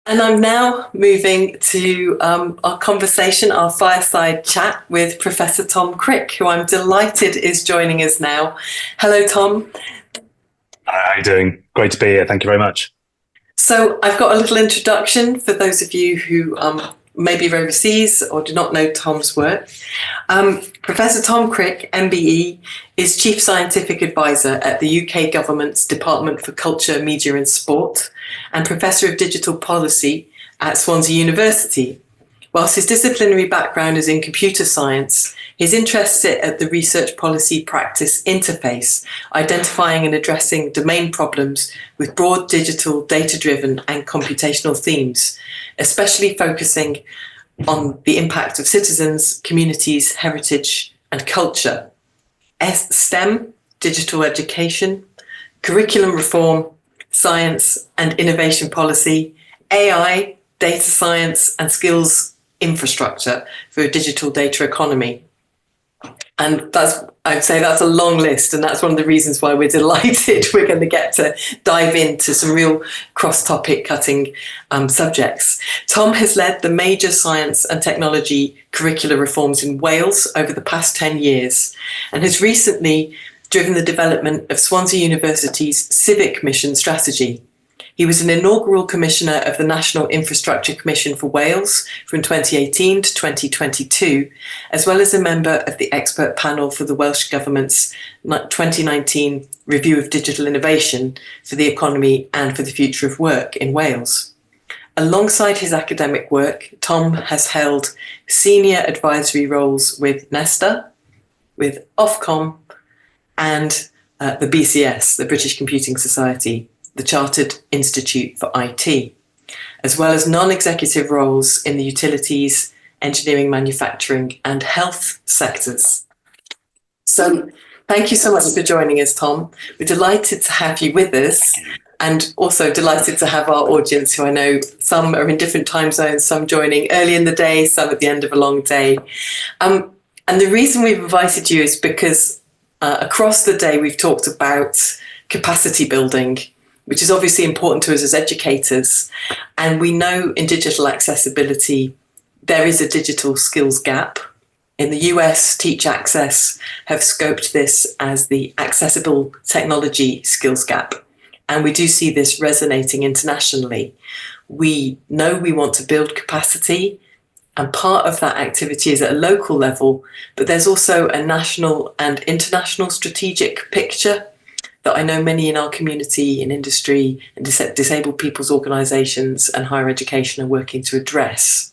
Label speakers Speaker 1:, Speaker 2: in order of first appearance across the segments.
Speaker 1: And I'm now moving to our conversation, our fireside chat with Professor Tom Crick, who I'm delighted is joining us now. Hello, Tom.
Speaker 2: How are you doing? Great to be here. Thank you very much.
Speaker 1: So I've got a little introduction for those of you who maybe are overseas or do not know Tom's work. Professor Tom Crick, MBE, is Chief Scientific Advisor at the UK Government's Department for Culture, Media and Sport and Professor of Digital Policy at Swansea University. Whilst his disciplinary background is in computer science, his interests sit at the research policy practice interface, identifying and addressing domain problems with broad digital, data-driven and computational themes, especially focusing on the impact of citizens, communities, heritage and culture. STEM, digital education, curriculum reform, science and innovation policy, AI, data science and skills infrastructure for a digital data economy. And I'd say that's a long list, and that's one of the reasons why we're delighted we're going to get to dive into some real cross-topic cutting subjects. Tom has led the major science and technology curricular reforms in Wales over the past 10 years and has recently driven the development of Swansea University's civic mission strategy. He was an inaugural commissioner of the National Infrastructure Commission for Wales from 2018 to 2022, as well as a member of the expert panel for the Welsh Government's 2019 Review of Digital Innovation for the Economy and for the Future of Work in Wales. Alongside his academic work, Tom has held senior advisory roles with Nesta, with Ofcom, and the BCS, the British Computing Society, the Chartered Institute for IT, as well as non-executive roles in the utilities, engineering, manufacturing and health sectors. So thank you so much for joining us, Tom. We're delighted to have you with us and also delighted to have our audience, who I know some are in different time zones, some joining early in the day, some at the end of a long day. And the reason we've invited you is because across the day we've talked about capacity building, which is obviously important to us as educators. And we know in digital accessibility, there is a digital skills gap. In the US, Teach Access have scoped this as the accessible technology skills gap. And we do see this resonating internationally. We know we want to build capacity, and part of that activity is at a local level, but there's also a national and international strategic picture that I know many in our community, in industry, and disabled people's organisations and higher education are working to address.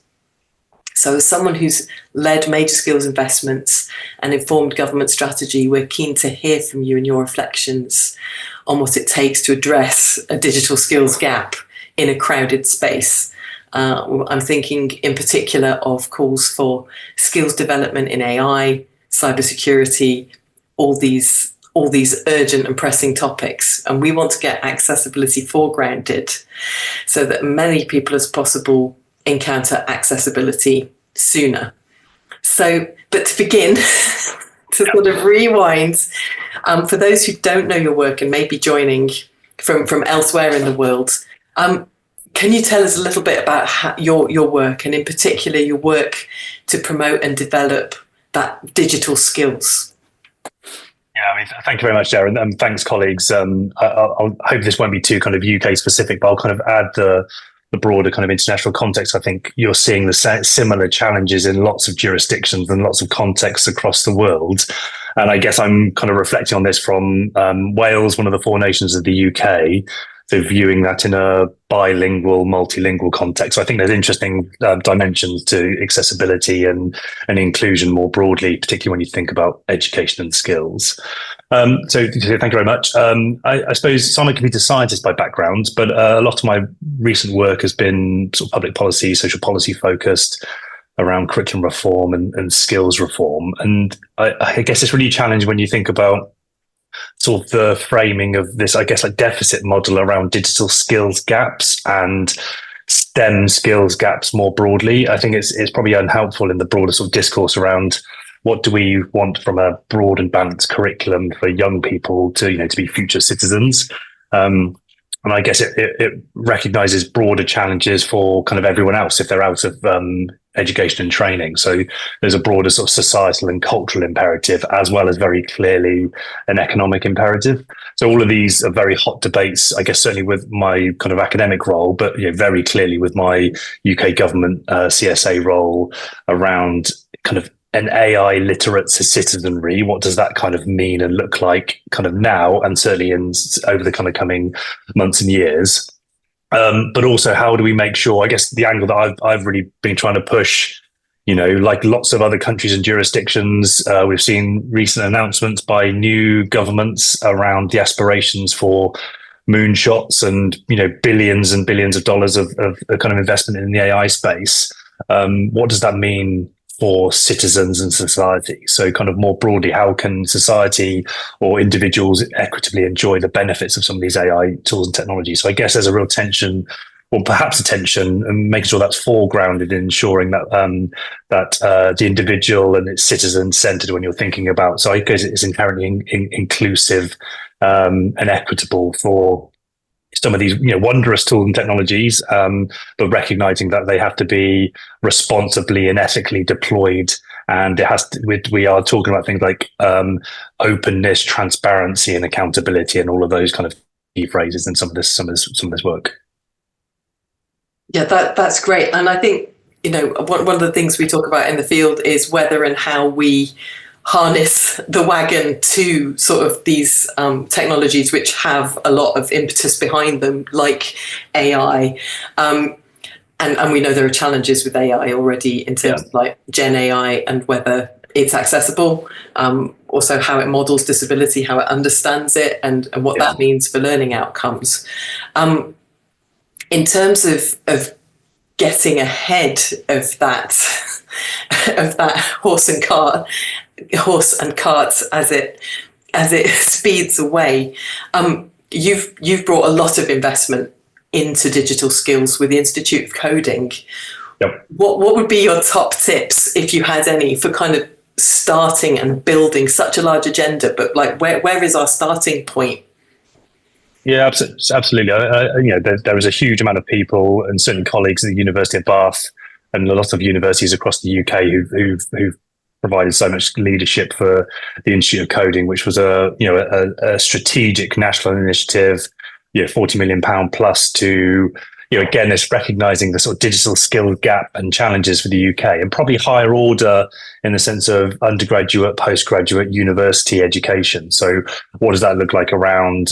Speaker 1: So as someone who's led major skills investments and informed government strategy, we're keen to hear from you and your reflections on what it takes to address a digital skills gap in a crowded space. I'm thinking in particular of calls for skills development in AI, cybersecurity, all these urgent and pressing topics, and we want to get accessibility foregrounded so that many people as possible encounter accessibility sooner. So, but to begin, to sort of rewind, for those who don't know your work and may be joining from elsewhere in the world, can you tell us a little bit about your work, and in particular your work to promote and develop that digital skills?
Speaker 2: Yeah, I mean, thank you very much, Sarah, and thanks, colleagues. I'll hope this won't be too kind of UK specific, but I'll kind of add the broader kind of international context. I think you're seeing the similar challenges in lots of jurisdictions and lots of contexts across the world. And I guess I'm kind of reflecting on this from Wales, one of the four nations of the UK. So viewing that in a bilingual, multilingual context. So I think there's interesting dimensions to accessibility and inclusion more broadly, particularly when you think about education and skills. So thank you very much. I suppose I'm a computer scientist by background, but a lot of my recent work has been sort of public policy, social policy focused around curriculum reform and skills reform. And I guess it's really challenging when you think about sort of the framing of this, I guess, like deficit model around digital skills gaps and STEM skills gaps more broadly. I think it's probably unhelpful in the broader sort of discourse around what do we want from a broad and balanced curriculum for young people to, to be future citizens. And I guess it recognizes broader challenges for kind of everyone else if they're out of education and training. So there's a broader sort of societal and cultural imperative, as well as very clearly an economic imperative. So all of these are very hot debates, I guess, certainly with my kind of academic role, but very clearly with my UK government CSA role around kind of an AI literate citizenry. What does that kind of mean and look like kind of now, and certainly over the kind of coming months and years? But also, how do we make sure, I guess the angle that I've really been trying to push, like lots of other countries and jurisdictions, we've seen recent announcements by new governments around the aspirations for moonshots and, billions and billions of dollars of kind of investment in the AI space. What does that mean for citizens and society? So kind of more broadly, how can society or individuals equitably enjoy the benefits of some of these AI tools and technologies? So I guess there's a real tension, or perhaps a tension, and making sure that's foregrounded in ensuring that the individual and its citizen centered when you're thinking about. So I guess it's inherently inclusive and equitable for some of these wondrous tools and technologies, but recognizing that they have to be responsibly and ethically deployed, and we are talking about things like openness, transparency, and accountability, and all of those kind of key phrases in some of this work.
Speaker 1: Yeah, that's great, and I think one of the things we talk about in the field is whether and how we harness the wagon to sort of these technologies which have a lot of impetus behind them, like AI. And we know there are challenges with AI already in terms of like Gen AI and whether it's accessible, also how it models disability, how it understands it, and what that means for learning outcomes. In terms of getting ahead of that horse and cart as it speeds away, you've brought a lot of investment into digital skills with the Institute of Coding.
Speaker 2: Yep.
Speaker 1: What would be your top tips, if you had any, for kind of starting and building such a large agenda? But like, where is our starting point?
Speaker 2: Yeah, absolutely. There is a huge amount of people, and certainly colleagues at the University of Bath and a lot of universities across the UK who've provided so much leadership for the Institute of Coding, which was a strategic national initiative, £40 million plus to, again, it's recognizing the sort of digital skill gap and challenges for the UK, and probably higher order in the sense of undergraduate, postgraduate, university education. So what does that look like around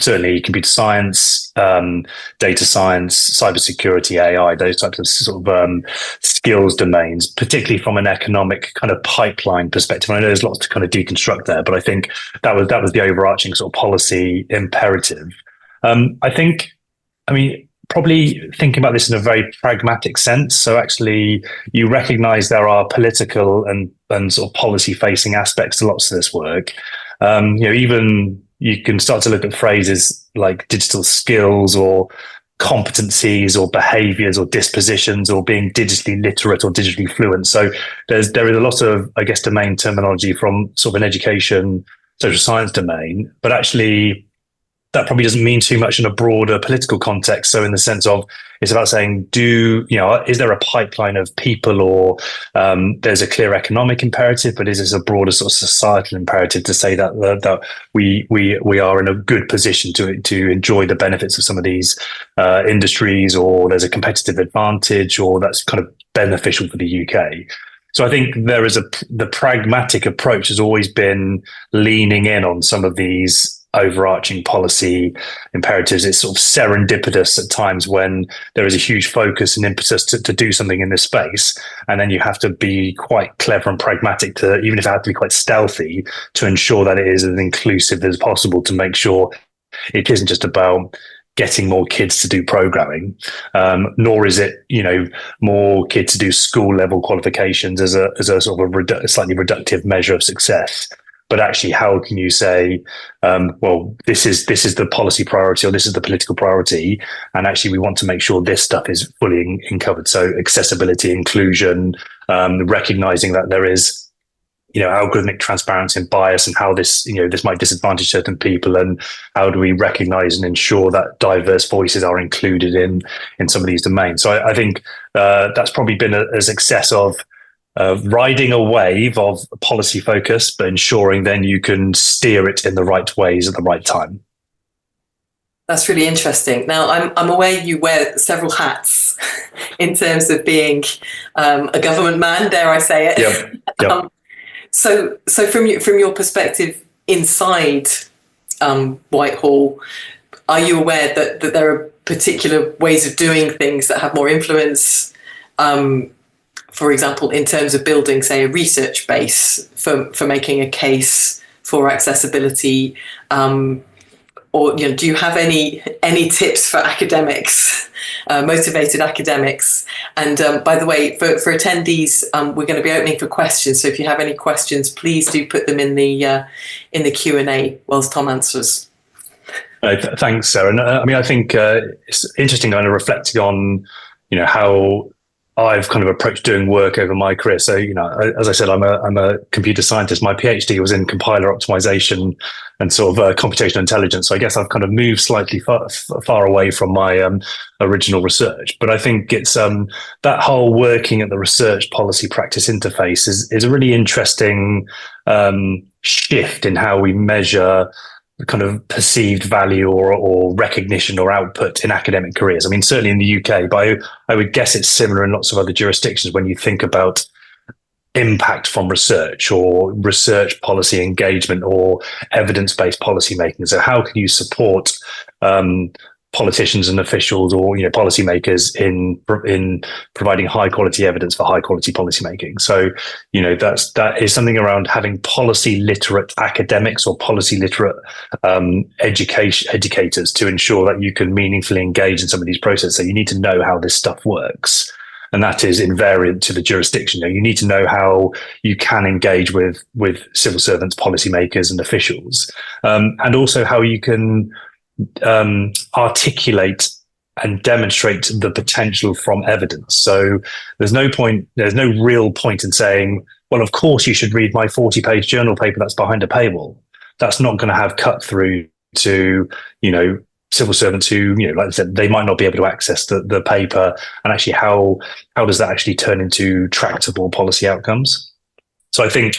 Speaker 2: certainly computer science, data science, cybersecurity, AI, those types of sort of skills domains, particularly from an economic kind of pipeline perspective. I know there's lots to kind of deconstruct there, but I think that was the overarching sort of policy imperative. Probably thinking about this in a very pragmatic sense. So actually, you recognise there are political and sort of policy-facing aspects to lots of this work. Even you can start to look at phrases like digital skills or competencies or behaviours or dispositions or being digitally literate or digitally fluent. So there is a lot of, I guess, domain terminology from sort of an education, social science domain, but actually that probably doesn't mean too much in a broader political context. So in the sense of, it's about saying, is there a pipeline of people, or there's a clear economic imperative, but is this a broader sort of societal imperative to say that we are in a good position to enjoy the benefits of some of these industries, or there's a competitive advantage, or that's kind of beneficial for the UK. So I think the pragmatic approach has always been leaning in on some of these overarching policy imperatives. It's sort of serendipitous at times when there is a huge focus and impetus to do something in this space, and then you have to be quite clever and pragmatic to, even if it had to be quite stealthy, to ensure that it is as inclusive as possible, to make sure it isn't just about getting more kids to do programming, nor is it more kids to do school level qualifications as a sort of a slightly reductive measure of success. But actually, how can you say, this is the policy priority, or this is the political priority, and actually we want to make sure this stuff is fully covered. So accessibility, inclusion, recognizing that there is, algorithmic transparency and bias, and how this might disadvantage certain people, and how do we recognize and ensure that diverse voices are included in some of these domains. So I think that's probably been a success of riding a wave of policy focus, but ensuring then you can steer it in the right ways at the right time.
Speaker 1: That's really interesting. Now, I'm aware you wear several hats in terms of being a government man, dare I say it.
Speaker 2: Yep.
Speaker 1: So from your perspective inside Whitehall, are you aware that there are particular ways of doing things that have more influence? For example, in terms of building, say, a research base for making a case for accessibility. Or do you have any tips for academics, motivated academics? And by the way, for attendees, we're going to be opening for questions. So if you have any questions, please do put them in the Q&A whilst Tom answers.
Speaker 2: Thanks, Sarah. And I think it's interesting kind of reflecting on how I've kind of approached doing work over my career. So, as I said, I'm a computer scientist. My PhD was in compiler optimization and sort of computational intelligence. So I guess I've kind of moved slightly far away from my original research. But I think it's that whole working at the research policy practice interface is a really interesting shift in how we measure the kind of perceived value or recognition or output in academic careers. I mean, certainly in the UK, but I would guess it's similar in lots of other jurisdictions when you think about impact from research or research policy engagement or evidence-based policy making. So how can you support politicians and officials or policymakers in providing high quality evidence for high quality policy making? So that is something around having policy literate academics or policy literate educators to ensure that you can meaningfully engage in some of these processes. So you need to know how this stuff works, and that is invariant to the jurisdiction. You need to know how you can engage with civil servants, policymakers, and officials, and also how you can articulate and demonstrate the potential from evidence. So there's no real point in saying, well, of course you should read my 40-page journal paper that's behind a paywall. That's not going to have cut through to, civil servants who, like I said, they might not be able to access the paper, and actually how does that actually turn into tractable policy outcomes? So I think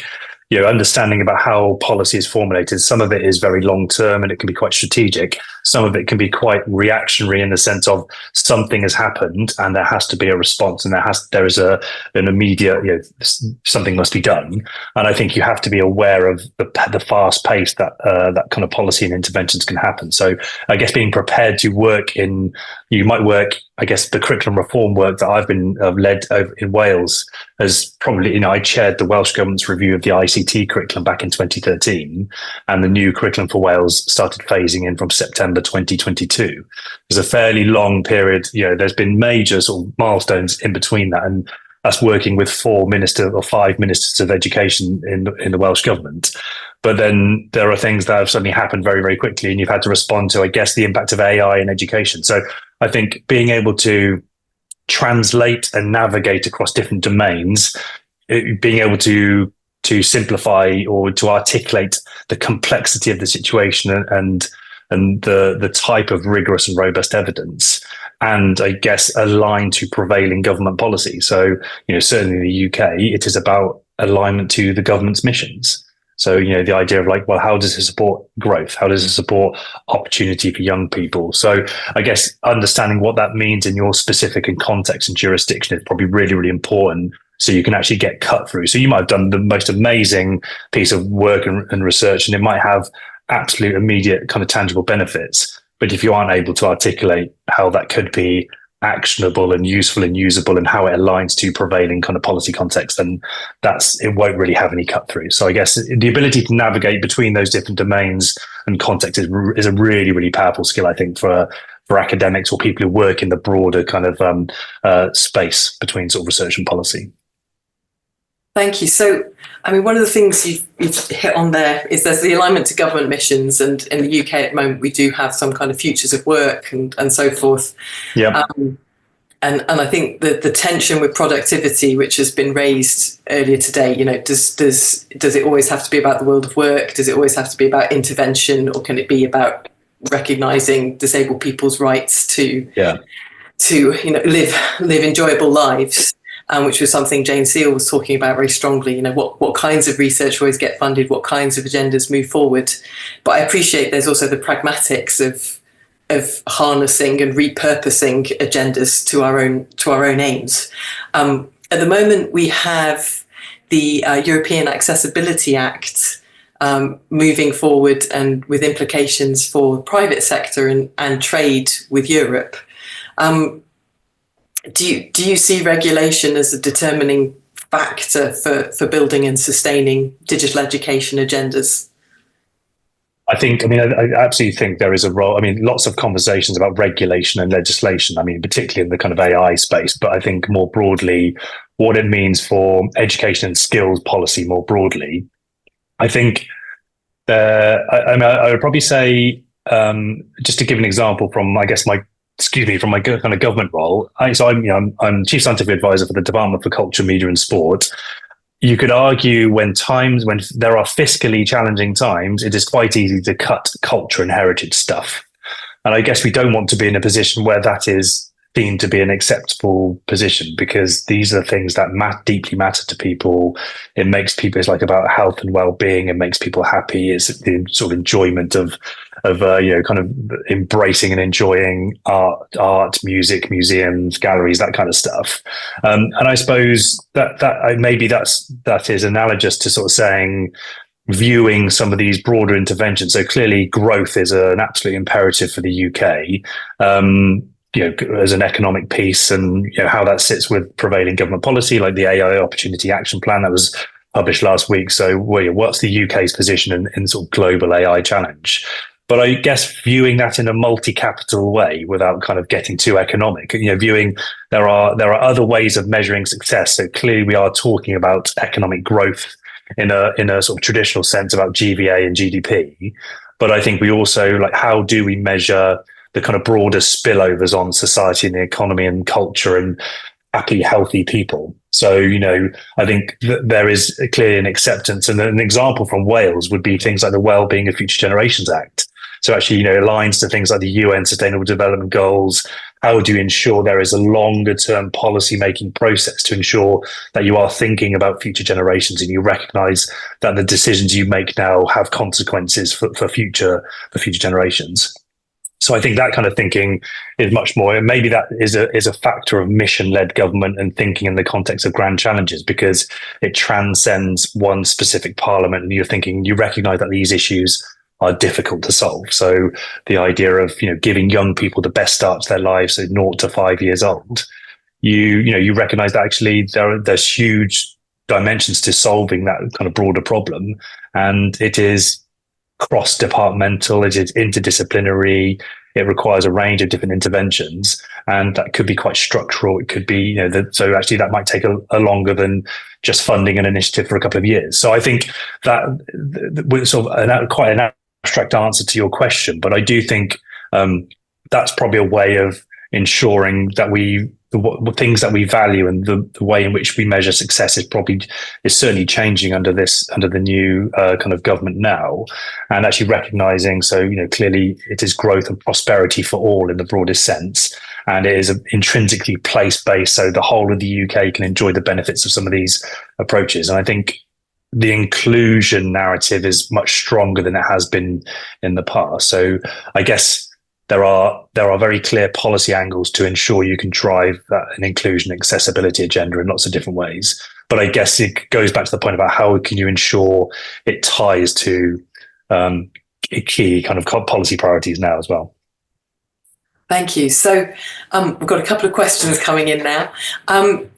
Speaker 2: understanding about how policy is formulated, some of it is very long term and it can be quite strategic. Some of it can be quite reactionary in the sense of something has happened and there has to be a response, and there is an immediate, something must be done. And I think you have to be aware of the fast pace that kind of policy and interventions can happen. So I guess being prepared to work you might work, I guess the curriculum reform work that I've been led over in Wales has probably, I chaired the Welsh Government's review of the ICT curriculum back in 2013, and the new curriculum for Wales started phasing in from September 2022. There's a fairly long period, there's been major sort of milestones in between that, and that's working with 5 ministers of education in the Welsh Government. But then there are things that have suddenly happened very, very quickly, and you've had to respond to, I guess, the impact of AI in education. So I think being able to translate and navigate across different domains, being able to simplify or to articulate the complexity of the situation and the type of rigorous and robust evidence, and I guess align to prevailing government policy. So, certainly in the UK, it is about alignment to the government's missions. So, the idea of well, how does it support growth? How does it support opportunity for young people? So I guess understanding what that means in your specific and context and jurisdiction is probably really, really important, so you can actually get cut through. So you might have done the most amazing piece of work and research, and it might have absolute immediate kind of tangible benefits. But if you aren't able to articulate how that could be actionable and useful and usable and how it aligns to prevailing kind of policy context, then it won't really have any cut through. So I guess the ability to navigate between those different domains and contexts is a really, really powerful skill, I think, for academics or people who work in the broader kind of space between sort of research and policy.
Speaker 1: Thank you. So, I mean, one of the things you've hit on there is there's the alignment to government missions, and in the UK at the moment we do have some kind of futures of work and so forth.
Speaker 2: Yeah.
Speaker 1: And I think the tension with productivity, which has been raised earlier today, does it always have to be about the world of work? Does it always have to be about intervention, or can it be about recognising disabled people's rights to live enjoyable lives? Which was something Jane Seale was talking about very strongly. What kinds of research always get funded, what kinds of agendas move forward. But I appreciate there's also the pragmatics of harnessing and repurposing agendas to our own aims. At the moment, we have the European Accessibility Act moving forward, and with implications for the private sector and trade with Europe. Do you see regulation as a determining factor for building and sustaining digital education agendas?
Speaker 2: I absolutely think there is a role. Lots of conversations about regulation and legislation, particularly in the kind of AI space, but I think more broadly, what it means for education and skills policy more broadly. I think I would probably say, just to give an example from, I guess, from my kind of government role. I'm Chief Scientific Advisor for the Department for Culture, Media and Sport. You could argue when there are fiscally challenging times, it is quite easy to cut culture and heritage stuff. And I guess we don't want to be in a position where that is deemed to be an acceptable position, because these are things that deeply matter to people. It makes people, it's like about health and well-being. It makes people happy. It's the sort of enjoyment of kind of embracing and enjoying art, music, museums, galleries, that kind of stuff. And I suppose that maybe that is analogous to sort of saying, viewing some of these broader interventions. So clearly, growth is an absolute imperative for the UK. As an economic piece, and how that sits with prevailing government policy, like the AI Opportunity Action Plan that was published last week. So, what's the UK's position in sort of global AI challenge? But I guess viewing that in a multi-capital way, without kind of getting too economic, viewing there are other ways of measuring success. So clearly, we are talking about economic growth in a sort of traditional sense about GVA and GDP. But I think we also, how do we measure the kind of broader spillovers on society and the economy and culture and happy, healthy people? So, I think there is clearly an acceptance. And an example from Wales would be things like the Wellbeing of Future Generations Act. So actually, aligns to things like the UN Sustainable Development Goals. How do you ensure there is a longer term policy making process to ensure that you are thinking about future generations, and you recognize that the decisions you make now have consequences for future generations? So I think that kind of thinking is much more, and maybe that is a factor of mission-led government and thinking in the context of grand challenges, because it transcends one specific parliament, and you recognize that these issues are difficult to solve. So the idea of giving young people the best start to their lives, so 0 to 5 years old, you recognize that actually there's huge dimensions to solving that kind of broader problem, and it is cross-departmental, it is interdisciplinary, it requires a range of different interventions, and that could be quite structural. It could be, so actually that might take a longer than just funding an initiative for a couple of years. So I think that was sort of quite an abstract answer to your question, but I do think that's probably a way of ensuring that the things that we value and the way in which we measure success is certainly changing under the new kind of government now, and actually recognizing, so clearly it is growth and prosperity for all in the broadest sense, and it is intrinsically place-based, so the whole of the UK can enjoy the benefits of some of these approaches. And I think the inclusion narrative is much stronger than it has been in the past. So I guess there are very clear policy angles to ensure you can drive an inclusion accessibility agenda in lots of different ways. But I guess it goes back to the point about how can you ensure it ties to key kind of policy priorities now as well.
Speaker 1: Thank you. So we've got a couple of questions coming in now.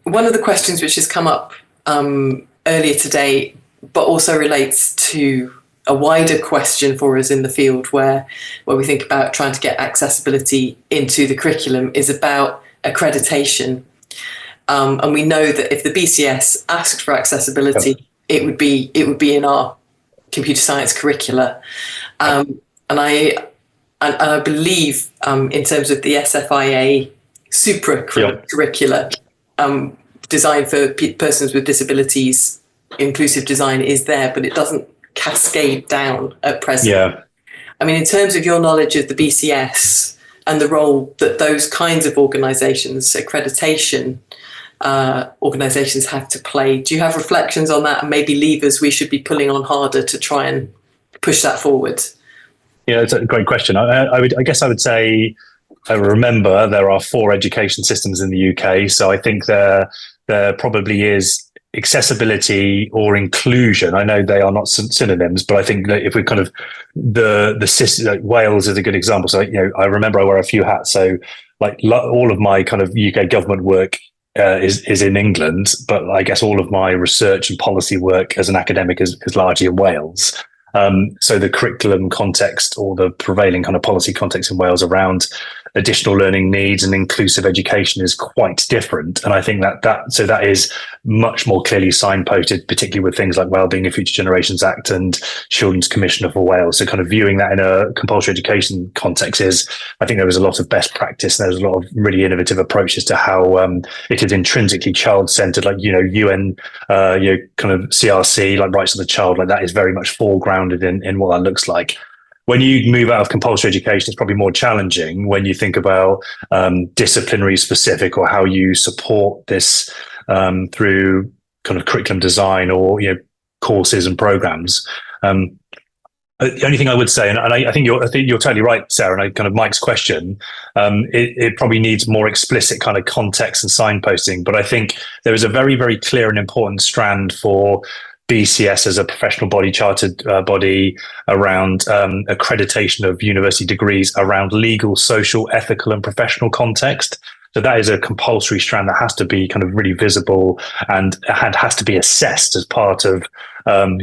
Speaker 1: One of the questions which has come up earlier today, but also relates to a wider question for us in the field where we think about trying to get accessibility into the curriculum, is about accreditation. And we know that if the BCS asked for accessibility, it would be in our computer science curricula. And I believe in terms of the SFIA curricular design for persons with disabilities, inclusive design is there, but it doesn't cascade down at present.
Speaker 2: Yeah.
Speaker 1: I mean, in terms of your knowledge of the BCS and the role that those kinds of organisations, accreditation organisations, have to play, do you have reflections on that and maybe levers we should be pulling on harder to try and push that forward?
Speaker 2: Yeah, it's a great question. I guess I would say, I remember there are 4 education systems in the UK, so I think there probably is accessibility or inclusion. I know they are not synonyms, but I think that if we kind of the system, like Wales is a good example. So I remember I wear a few hats. So like all of my kind of UK government work is in England, but I guess all of my research and policy work as an academic is largely in Wales. So the curriculum context or the prevailing kind of policy context in Wales around additional learning needs and inclusive education is quite different. And I think that is much more clearly signposted, particularly with things like Wellbeing and Future Generations Act and Children's Commissioner for Wales. So kind of viewing that in a compulsory education context I think there was a lot of best practice and there's a lot of really innovative approaches to how it is intrinsically child-centered, like, UN, kind of CRC, like rights of the child, like that is very much foregrounded in what that looks like. When you move out of compulsory education, it's probably more challenging when you think about disciplinary specific or how you support this through kind of curriculum design or courses and programs. The only thing I would say, and I think you're totally right, Sarah, and kind of Mike's question, it probably needs more explicit kind of context and signposting. But I think there is a very, very clear and important strand for BCS as a professional body, chartered body, around accreditation of university degrees around legal, social, ethical and professional context. So that is a compulsory strand that has to be kind of really visible and has to be assessed as part of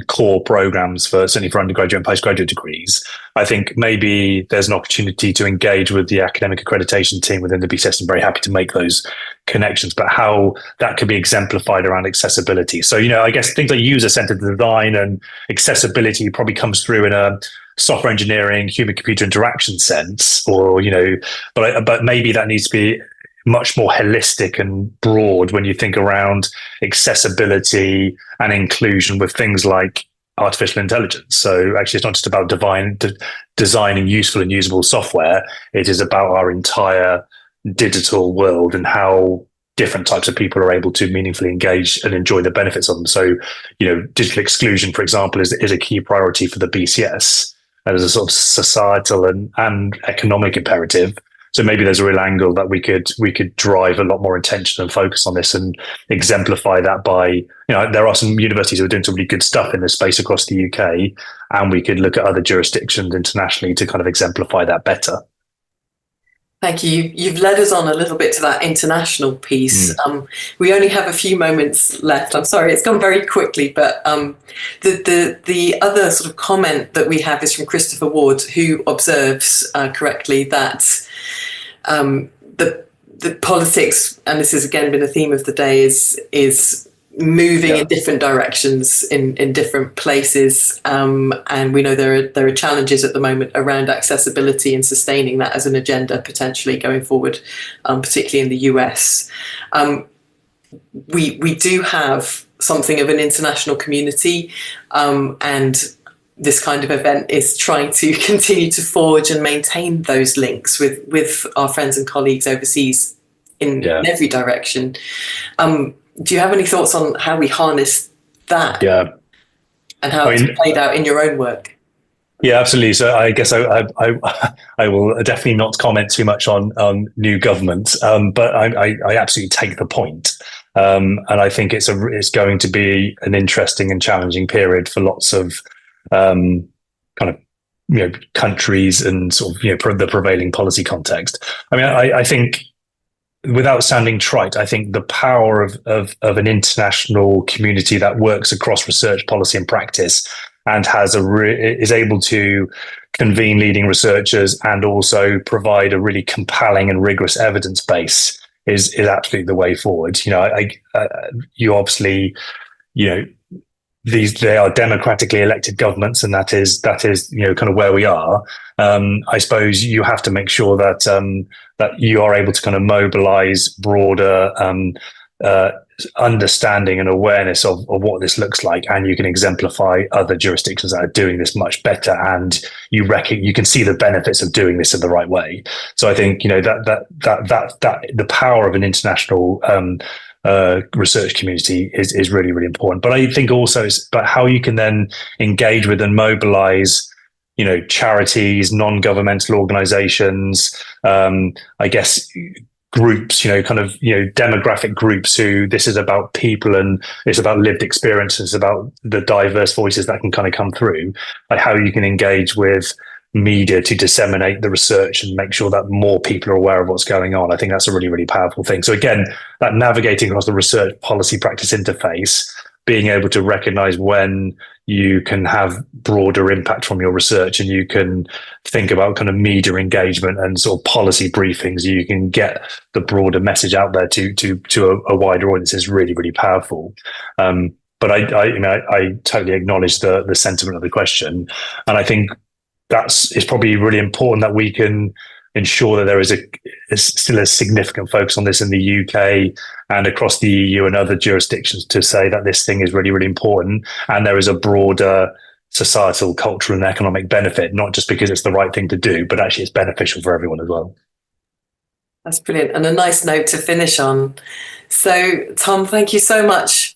Speaker 2: core programs certainly for undergraduate and postgraduate degrees. I think maybe there's an opportunity to engage with the academic accreditation team within the BCS. I'm very happy to make those connections, but how that could be exemplified around accessibility. So, I guess things like user-centered design and accessibility probably comes through in a software engineering, human-computer interaction sense, or, but maybe that needs to be much more holistic and broad when you think around accessibility and inclusion with things like artificial intelligence. So actually, it's not just about designing useful and usable software. It is about our entire digital world and how different types of people are able to meaningfully engage and enjoy the benefits of them. So, digital exclusion, for example, is a key priority for the BCS as a sort of societal and economic imperative. So maybe there's a real angle that we could drive a lot more attention and focus on this and exemplify that by, there are some universities who are doing some really good stuff in this space across the UK, and we could look at other jurisdictions internationally to kind of exemplify that better.
Speaker 1: Thank you. You've led us on a little bit to that international piece. We only have a few moments left. I'm sorry, it's gone very quickly, but the other sort of comment that we have is from Christopher Ward, who observes correctly that the politics, and this has again been a theme of the day, is moving in different directions in different places, and we know there are challenges at the moment around accessibility and sustaining that as an agenda potentially going forward, particularly in the US. We do have something of an international community, and this kind of event is trying to continue to forge and maintain those links with our friends and colleagues overseas in every direction. Do you have any thoughts on how we harness that? Yeah. And how it's played out in your own work?
Speaker 2: Yeah, absolutely. So I guess I will definitely not comment too much on new government, but I absolutely take the point. And I think it's going to be an interesting and challenging period for lots of kind of countries and sort of the prevailing policy context. I mean, I think, without sounding trite, I think the power of an international community that works across research, policy, and practice, and is able to convene leading researchers and also provide a really compelling and rigorous evidence base is absolutely the way forward. You obviously, they are democratically elected governments, and that is kind of where we are. I suppose you have to make sure that that you are able to kind of mobilize broader understanding and awareness of what this looks like, and you can exemplify other jurisdictions that are doing this much better, and you can see the benefits of doing this in the right way. So I think that the power of an international research community is really, really important. But I think also it's about how you can then engage with and mobilize charities, non-governmental organizations, I guess groups, demographic groups who this is about people and it's about lived experiences, about the diverse voices that can kind of come through, like how you can engage with media to disseminate the research and make sure that more people are aware of what's going on. I think that's a really, really powerful thing. So again, that navigating across the research policy practice interface, being able to recognize when you can have broader impact from your research, and you can think about kind of media engagement and sort of policy briefings, you can get the broader message out there to a wider audience, is really, really powerful. But I totally acknowledge the sentiment of the question, and I think it's probably really important that we can ensure that there is still a significant focus on this in the UK and across the EU and other jurisdictions, to say that this thing is really, really important, and there is a broader societal, cultural and economic benefit, not just because it's the right thing to do, but actually it's beneficial for everyone as well.
Speaker 1: That's brilliant, and a nice note to finish on. So Tom, thank you so much